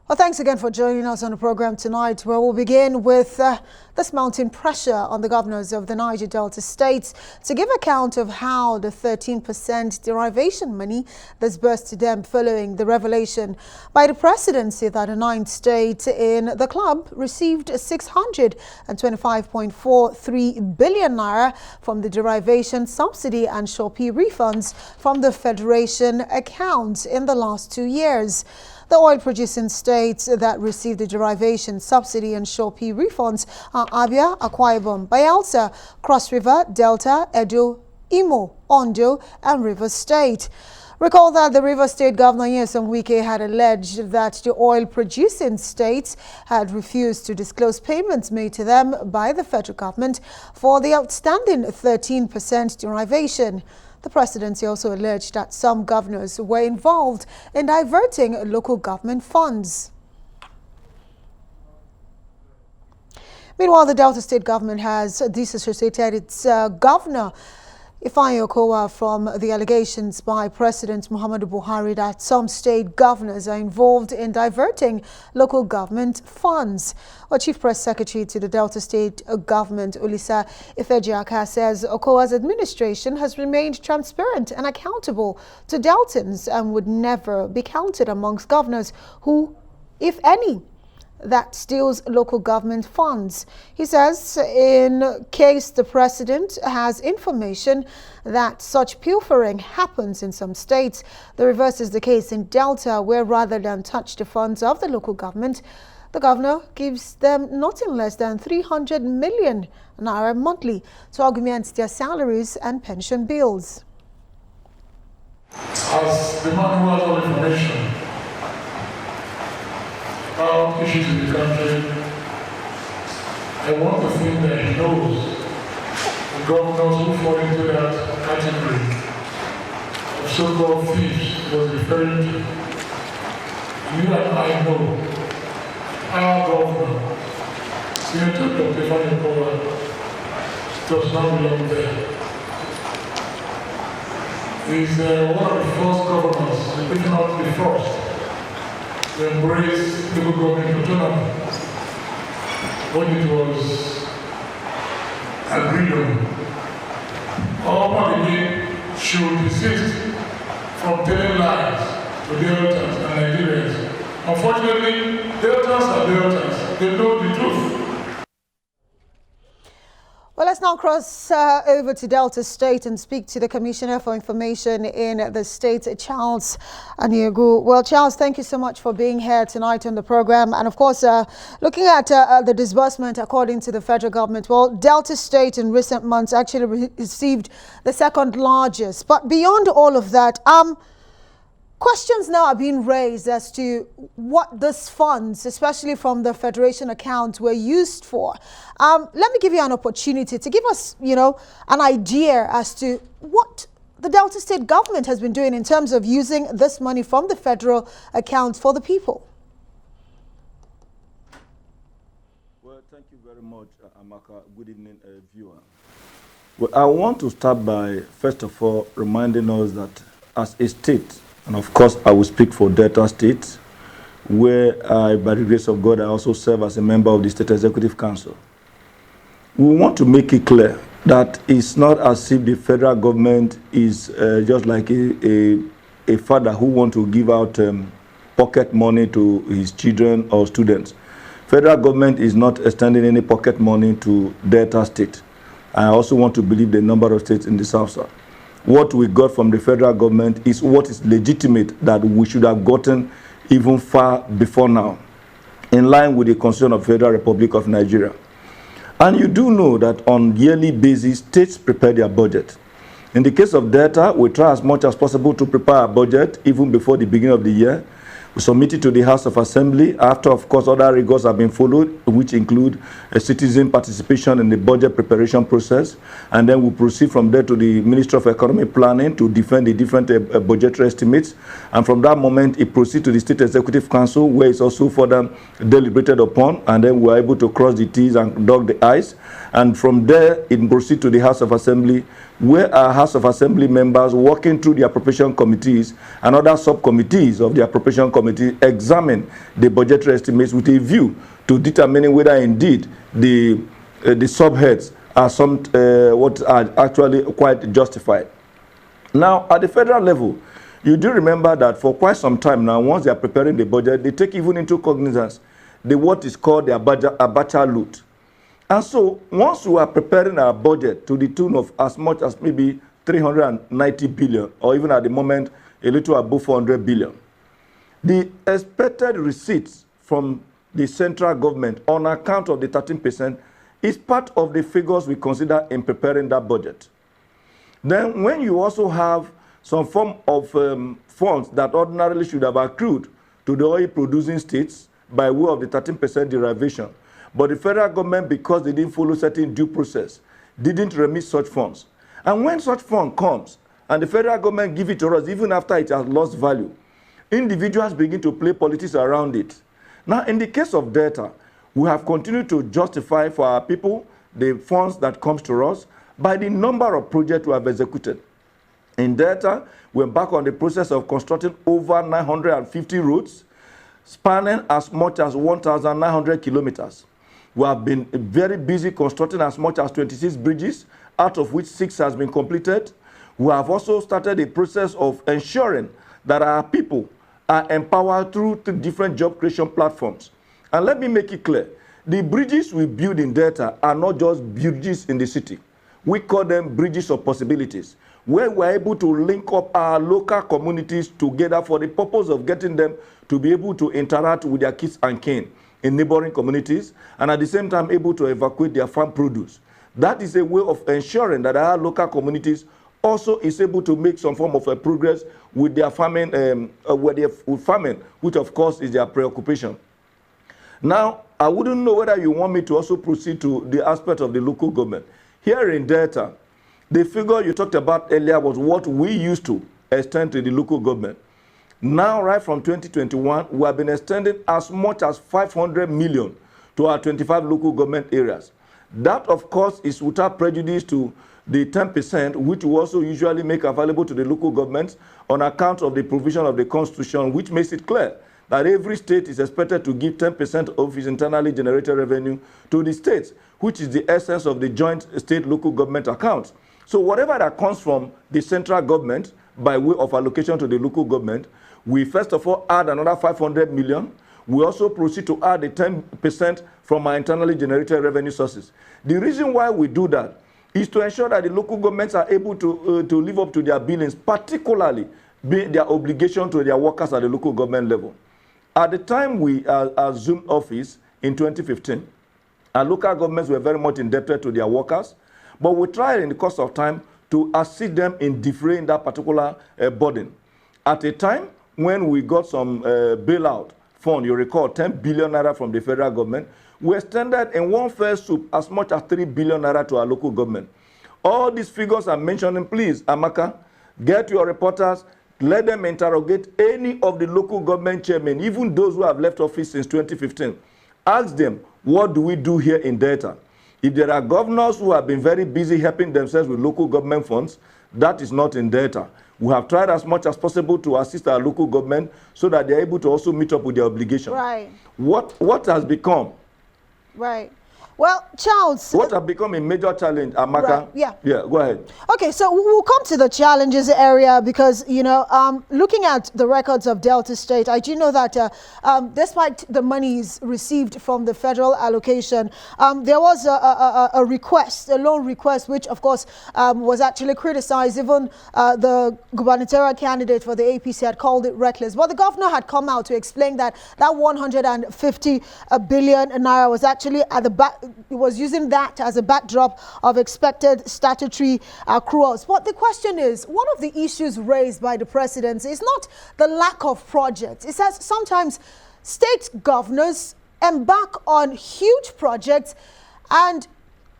Well, thanks again for joining us on the program tonight, where we'll begin with this mounting pressure on the governors of the Niger Delta states to give account of how the 13% derivation money disbursed to them following the revelation by the presidency that the ninth state in the club received 625.43 billion naira from the derivation subsidy and Shopee refunds from the Federation account in the last 2 years. The oil-producing states that received the derivation subsidy and Shopee refunds are Abia, Akwa Ibom, Bayelsa, Cross River, Delta, Edo, Imo, Ondo, and Rivers State. Recall that the Rivers State Governor Nyesom Wike had alleged that the oil-producing states had refused to disclose payments made to them by the federal government for the outstanding 13% derivation. The presidency also alleged that some governors were involved in diverting local government funds. Meanwhile, the Delta State government has disassociated its governor, Ifeanyi Okowa, from the allegations by President Muhammadu Buhari that some state governors are involved in diverting local government funds. Our Chief Press Secretary to the Delta State government, Olisa Ifejiaka, says Okowa's administration has remained transparent and accountable to Deltans and would never be counted amongst governors who, if any, that steals local government funds. He says in case the president has information that such pilfering happens in some states, the reverse is the case in Delta, where rather than touch the funds of the local government, the governor gives them nothing less than 300 million naira monthly to augment their salaries and pension bills. As the manual of information about issues in the country, I want to think that he knows the governors who fall into that category of so-called thieves he was referring to. You and I know our governor, Senator Dr. Ifeanyi Okowa, does not belong there. He's one of the first governors, if not the first, to embrace local government autonomy when it was agreed on. All party should desist from telling lies to Deltans and Nigerians. Unfortunately, Deltans are Deltans. They know the truth. Well, let's now cross over to Delta State and speak to the Commissioner for Information in the state, Charles Aniagwu. Well, Charles, thank you so much for being here tonight on the program. And of course, looking at the disbursement according to the federal government, well, Delta State in recent months actually received the second largest. But beyond all of that, questions now are being raised as to what these funds, especially from the Federation account, were used for. Let me give you an opportunity to give us, an idea as to what the Delta State government has been doing in terms of using this money from the federal account for the people. Well, thank you very much, Amaka. Good evening, viewer. Well, I want to start by, first of all, reminding us that as a state, and of course, I will speak for Delta State, where by the grace of God, I also serve as a member of the State Executive Council. We want to make it clear that it's not as if the federal government is just like a father who wants to give out pocket money to his children or students. Federal government is not extending any pocket money to Delta State. I also want to believe the number of states in the South. What we got from the federal government is what is legitimate that we should have gotten even far before now, in line with the Constitution of the Federal Republic of Nigeria. And you do know that on yearly basis, states prepare their budget. In the case of Delta, we try as much as possible to prepare our budget even before the beginning of the year. We submit it to the House of Assembly after, of course, other rigors have been followed, which include a citizen participation in the budget preparation process. And then we proceed from there to the Ministry of Economic Planning to defend the different budgetary estimates. And from that moment, it proceeds to the State Executive Council, where it's also further deliberated upon. And then we're able to cross the T's and dot the I's. And from there, it proceeds to the House of Assembly where our House of Assembly members working through the appropriation committees and other subcommittees of the appropriation committee examine the budgetary estimates with a view to determining whether indeed the subheads are what are actually quite justified. Now, at the federal level, you do remember that for quite some time now, once they are preparing the budget, they take even into cognizance what is called the Abacha loot. And so, once we are preparing our budget to the tune of as much as maybe 390 billion, or even at the moment, a little above 400 billion, the expected receipts from the central government on account of the 13% is part of the figures we consider in preparing that budget. Then, when you also have some form of funds that ordinarily should have accrued to the oil-producing states by way of the 13% derivation, but the federal government, because they didn't follow certain due process, didn't remit such funds. And when such fund comes, and the federal government give it to us, even after it has lost value, individuals begin to play politics around it. Now, in the case of Delta, we have continued to justify for our people the funds that comes to us by the number of projects we have executed. In Delta, we're back on the process of constructing over 950 roads, spanning as much as 1,900 kilometers. We have been very busy constructing as much as 26 bridges, out of which 6 has been completed. We have also started a process of ensuring that our people are empowered through different job creation platforms. And let me make it clear, the bridges we build in Delta are not just bridges in the city. We call them bridges of possibilities, where we're able to link up our local communities together for the purpose of getting them to be able to interact with their kids and kin in neighboring communities, and at the same time able to evacuate their farm produce. That is a way of ensuring that our local communities also is able to make some form of a progress with their farming, with farming, which of course is their preoccupation. Now, I wouldn't know whether you want me to also proceed to the aspect of the local government. Here in Delta, the figure you talked about earlier was what we used to extend to the local government. Now, right from 2021, we have been extending as much as 500 million to our 25 local government areas. That, of course, is without prejudice to the 10%, which we also usually make available to the local governments on account of the provision of the Constitution, which makes it clear that every state is expected to give 10% of its internally generated revenue to the states, which is the essence of the joint state-local government accounts. So whatever that comes from the central government by way of allocation to the local government, we first of all add another 500 million. We also proceed to add the 10% from our internally generated revenue sources. The reason why we do that is to ensure that the local governments are able to live up to their billings, particularly their obligation to their workers at the local government level. At the time we assumed office in 2015, our local governments were very much indebted to their workers, but we tried in the course of time to assist them in defraying that particular burden. At a time when we got some bailout fund, you recall 10 billion naira from the federal government, we extended in one fell swoop as much as 3 billion naira to our local government. All these figures I'm mentioning, please, Amaka, get your reporters, let them interrogate any of the local government chairmen, even those who have left office since 2015. Ask them, what do we do here in Delta? If there are governors who have been very busy helping themselves with local government funds, that is not in Delta. We have tried as much as possible to assist our local government so that they're able to also meet up with their obligation. Right. What has become? Right. Well, Charles. What has become a major challenge, Amaka? Right, yeah. Yeah, go ahead. Okay, so we'll come to the challenges area because, you know, looking at the records of Delta State, I do know that despite the monies received from the federal allocation, there was a request, a loan request, which, of course, was actually criticized. Even the gubernatorial candidate for the APC had called it reckless. But the governor had come out to explain that that 150 billion naira was actually at the back. It was using that as a backdrop of expected statutory accruals. But the question is, one of the issues raised by the presidency is not the lack of projects. It says sometimes state governors embark on huge projects, and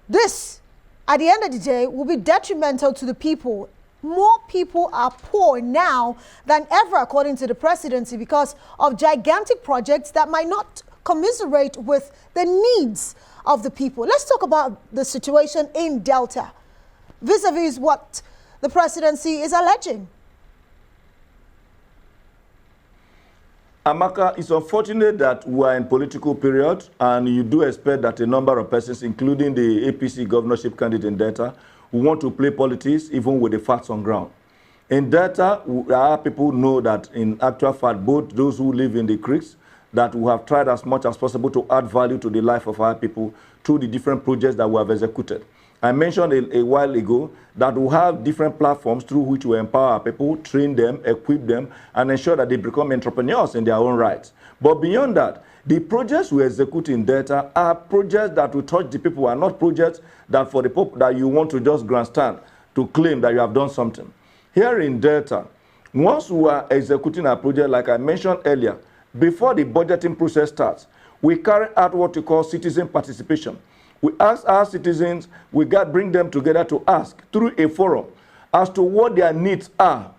this, at the end of the day, will be detrimental to the people. More people are poor now than ever, according to the presidency, because of gigantic projects that might not commiserate with the needs of the people. Let's talk about the situation in Delta. vis-a-vis what the presidency is alleging? Amaka, it's unfortunate that we are in political period, and you do expect that a number of persons, including the APC governorship candidate in Delta, who want to play politics even with the facts on ground. In Delta, our people know that in actual fact, both those who live in the creeks, that we have tried as much as possible to add value to the life of our people through the different projects that we have executed. I mentioned a while ago that we have different platforms through which we empower our people, train them, equip them, and ensure that they become entrepreneurs in their own rights. But beyond that, the projects we execute in Delta are projects that will touch the people, and not projects that for the people that you want to just grandstand to claim that you have done something. Here in Delta, once we are executing a project, like I mentioned earlier, before the budgeting process starts, we carry out what we call citizen participation. We ask our citizens, bring them together to ask through a forum as to what their needs are.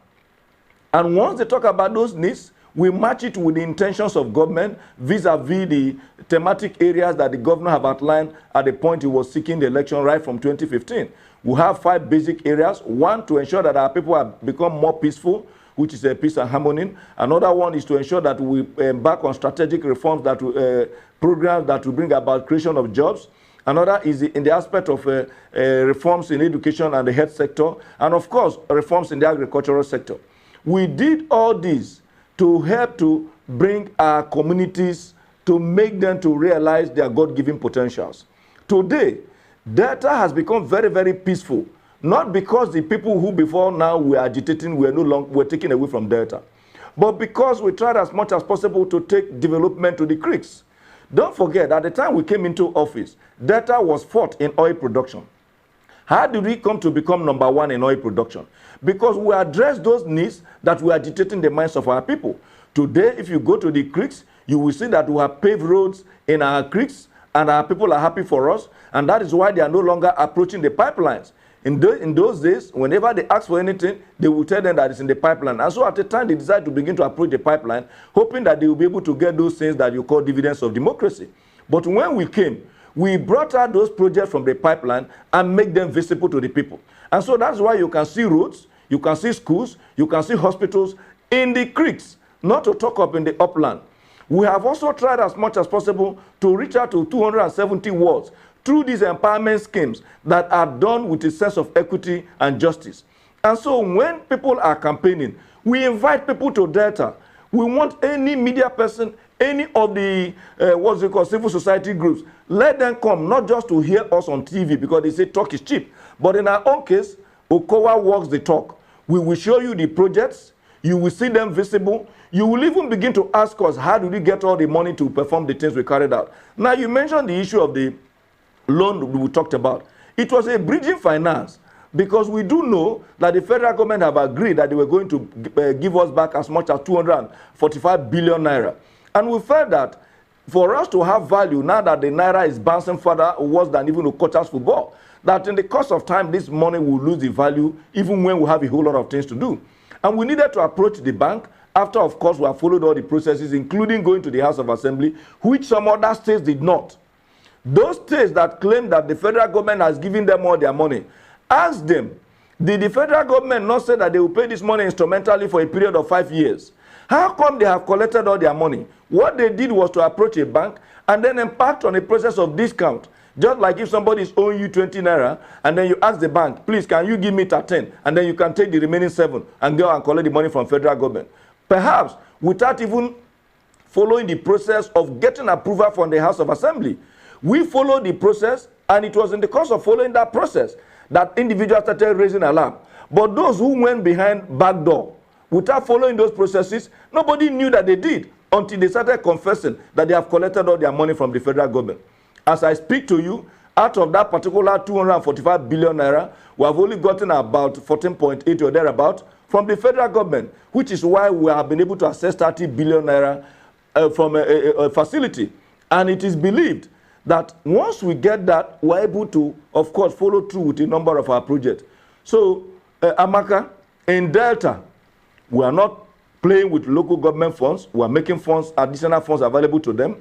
And once they talk about those needs, we match it with the intentions of government vis-a-vis the thematic areas that the governor have outlined at the point he was seeking the election right from 2015. We have 5 basic areas. One, to ensure that our people have become more peaceful, which is a peace and harmony. Another one is to ensure that we embark on strategic reforms, that programs that will bring about creation of jobs. Another is in the aspect of reforms in education and the health sector, and of course, reforms in the agricultural sector. We did all this to help to bring our communities, to make them to realize their God-given potentials. Today, Delta has become very, very peaceful, not because the people who before now were agitating were taken away from Delta, but because we tried as much as possible to take development to the creeks. Don't forget, at the time we came into office, Delta was fourth in oil production. How did we come to become number 1 in oil production? Because we addressed those needs that were agitating the minds of our people. Today, if you go to the creeks, you will see that we have paved roads in our creeks, and our people are happy for us, and that is why they are no longer approaching the pipelines. In those days, whenever they ask for anything, they will tell them that it's in the pipeline. And so at the time, they decide to begin to approach the pipeline, hoping that they will be able to get those things that you call dividends of democracy. But when we came, we brought out those projects from the pipeline and make them visible to the people. And so that's why you can see roads, you can see schools, you can see hospitals in the creeks, not to talk up in the upland. We have also tried as much as possible to reach out to 270 wards through these empowerment schemes that are done with a sense of equity and justice. And so when people are campaigning, we invite people to Delta. We want any media person, any of the civil society groups, let them come, not just to hear us on TV because they say talk is cheap. But in our own case, Okowa walks the talk. We will show you the projects. You will see them visible. You will even begin to ask us, how do we get all the money to perform the things we carried out? Now, you mentioned the issue of the loan we talked about. It was a bridging finance, because we do know that the federal government have agreed that they were going to give us back as much as 245 billion naira. And we felt that for us to have value, now that the naira is bouncing further worse than even Okocha's football, that in the course of time, this money will lose the value, even when we have a whole lot of things to do. And we needed to approach the bank after, of course, we have followed all the processes, including going to the House of Assembly, which some other states did not. Those states that claim that the federal government has given them all their money, ask them, did the federal government not say that they will pay this money instrumentally for a period of 5 years? How come they have collected all their money? What they did was to approach a bank and then embark on a process of discount. Just like if somebody is owing you 20 naira and then you ask the bank, please, can you give me 13? And then you can take the remaining 7 and go and collect the money from federal government. Perhaps without even following the process of getting approval from the House of Assembly. We followed the process, and it was in the course of following that process that individuals started raising alarm. But those who went behind back door, without following those processes, nobody knew that they did until they started confessing that they have collected all their money from the federal government. As I speak to you, out of that particular 245 billion naira, we have only gotten about 14.8 or thereabout from the federal government, which is why we have been able to access 30 billion naira from a facility. And it is believed that once we get that, we're able to, of course, follow through with a number of our projects. So, Amaka, in Delta, we are not playing with local government funds. We are making funds, additional funds available to them.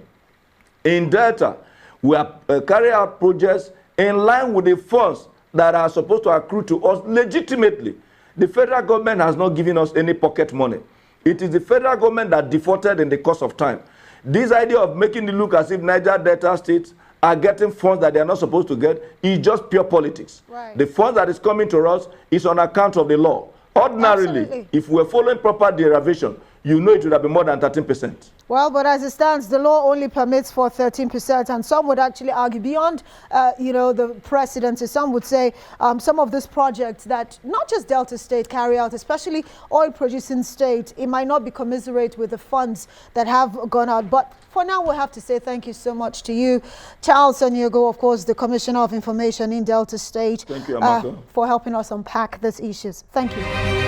In Delta, we are carrying out projects in line with the funds that are supposed to accrue to us legitimately. The federal government has not given us any pocket money. It is the federal government that defaulted in the course of time. This idea of making it look as if Niger Delta states are getting funds that they are not supposed to get is just pure politics. Right. The funds that is coming to us is on account of the law. Ordinarily, Absolutely. if we were following proper derivation, you know it would have been more than 13%. Well, but as it stands, the law only permits for 13%, and some would actually argue beyond, the presidency. Some would say some of these projects that not just Delta State carry out, especially oil-producing state, it might not be commensurate with the funds that have gone out. But for now, we'll have to say thank you so much to you, Charles Aniagwu, of course, the Commissioner of Information in Delta State, Thank you, Amaka. for helping us unpack these issues. Thank you.